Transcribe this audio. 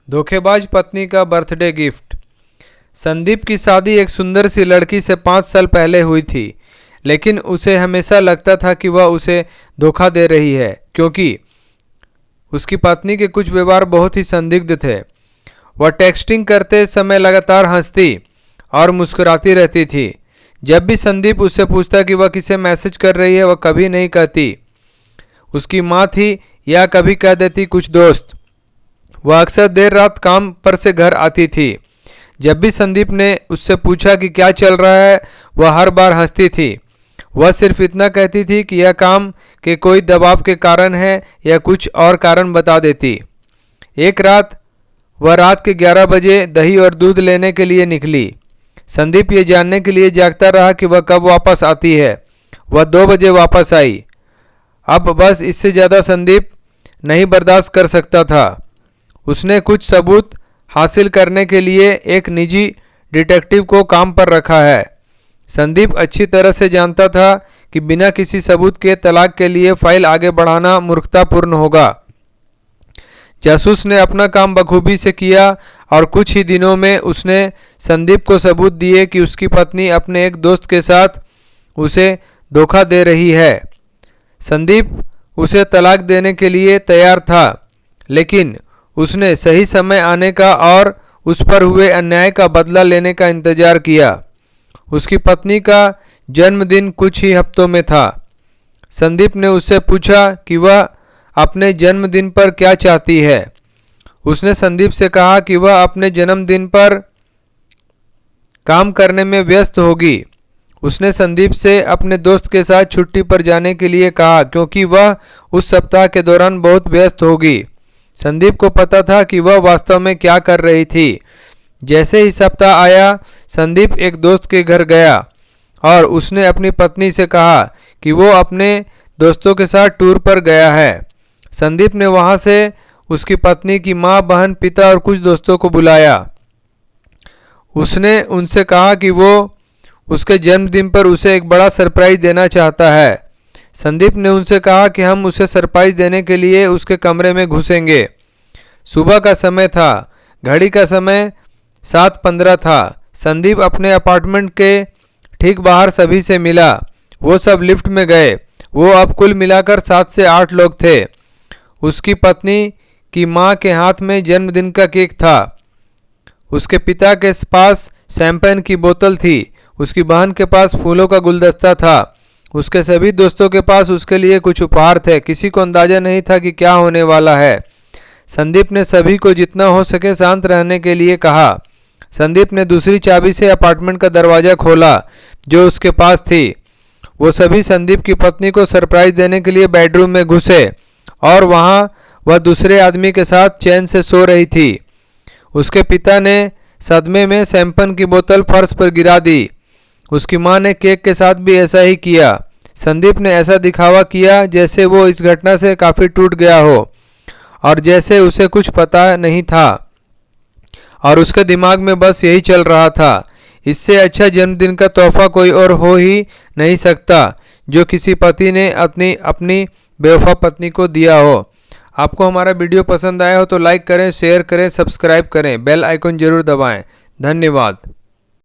धोखेबाज पत्नी का बर्थडे गिफ्ट। संदीप की शादी एक सुंदर सी लड़की से 5 साल पहले हुई थी, लेकिन उसे हमेशा लगता था कि वह उसे धोखा दे रही है, क्योंकि उसकी पत्नी के कुछ व्यवहार बहुत ही संदिग्ध थे। वह टेक्सटिंग करते समय लगातार हंसती और मुस्कुराती रहती थी। जब भी संदीप उससे पूछता कि वह किसे मैसेज कर रही है, वह कभी नहीं कहती उसकी माँ थी या कभी कह देती कुछ दोस्त। वह अक्सर देर रात काम पर से घर आती थी। जब भी संदीप ने उससे पूछा कि क्या चल रहा है, वह हर बार हंसती थी। वह सिर्फ इतना कहती थी कि यह काम के कोई दबाव के कारण है या कुछ और कारण बता देती। एक रात वह रात के 11 बजे दही और दूध लेने के लिए निकली। संदीप ये जानने के लिए जागता रहा कि वह कब वापस आती है। वह 2 बजे वापस आई। अब बस इससे ज़्यादा संदीप नहीं बर्दाश्त कर सकता था। उसने कुछ सबूत हासिल करने के लिए एक निजी डिटेक्टिव को काम पर रखा है। संदीप अच्छी तरह से जानता था कि बिना किसी सबूत के तलाक के लिए फाइल आगे बढ़ाना मूर्खतापूर्ण होगा। जासूस ने अपना काम बखूबी से किया और कुछ ही दिनों में उसने संदीप को सबूत दिए कि उसकी पत्नी अपने एक दोस्त के साथ उसे धोखा दे रही है। संदीप उसे तलाक देने के लिए तैयार था, लेकिन उसने सही समय आने का और उस पर हुए अन्याय का बदला लेने का इंतजार किया। उसकी पत्नी का जन्मदिन कुछ ही हफ्तों में था। संदीप ने उससे पूछा कि वह अपने जन्मदिन पर क्या चाहती है। उसने संदीप से कहा कि वह अपने जन्मदिन पर काम करने में व्यस्त होगी। उसने संदीप से अपने दोस्त के साथ छुट्टी पर जाने के लिए कहा, क्योंकि वह उस सप्ताह के दौरान बहुत व्यस्त होगी। संदीप को पता था कि वह वास्तव में क्या कर रही थी। जैसे ही सप्ताह आया, संदीप एक दोस्त के घर गया और उसने अपनी पत्नी से कहा कि वो अपने दोस्तों के साथ टूर पर गया है। संदीप ने वहां से उसकी पत्नी की माँ, बहन, पिता और कुछ दोस्तों को बुलाया। उसने उनसे कहा कि वो उसके जन्मदिन पर उसे एक बड़ा सरप्राइज देना चाहता है। संदीप ने उनसे कहा कि हम उसे सरप्राइज देने के लिए उसके कमरे में घुसेंगे। सुबह का समय था। घड़ी का समय 7:15 था। संदीप अपने अपार्टमेंट के ठीक बाहर सभी से मिला। वो सब लिफ्ट में गए। वो अब कुल मिलाकर 7 से 8 लोग थे। उसकी पत्नी की माँ के हाथ में जन्मदिन का केक था। उसके पिता के पास शैंपेन की बोतल थी। उसकी बहन के पास फूलों का गुलदस्ता था। उसके सभी दोस्तों के पास उसके लिए कुछ उपहार थे। किसी को अंदाजा नहीं था कि क्या होने वाला है। संदीप ने सभी को जितना हो सके शांत रहने के लिए कहा। संदीप ने दूसरी चाबी से अपार्टमेंट का दरवाज़ा खोला जो उसके पास थी। वो सभी संदीप की पत्नी को सरप्राइज देने के लिए बेडरूम में घुसे और वहाँ वह दूसरे आदमी के साथ चैन से सो रही थी। उसके पिता ने सदमे में शैंपेन की बोतल फर्श पर गिरा दी। उसकी माँ ने केक के साथ भी ऐसा ही किया। संदीप ने ऐसा दिखावा किया जैसे वो इस घटना से काफ़ी टूट गया हो और जैसे उसे कुछ पता नहीं था और उसके दिमाग में बस यही चल रहा था, इससे अच्छा जन्मदिन का तोहफा कोई और हो ही नहीं सकता जो किसी पति ने अपनी बेवफा पत्नी को दिया हो। आपको हमारा वीडियो पसंद आया हो तो लाइक करें, शेयर करें, सब्सक्राइब करें, बेल आइकन जरूर दबाएं। धन्यवाद।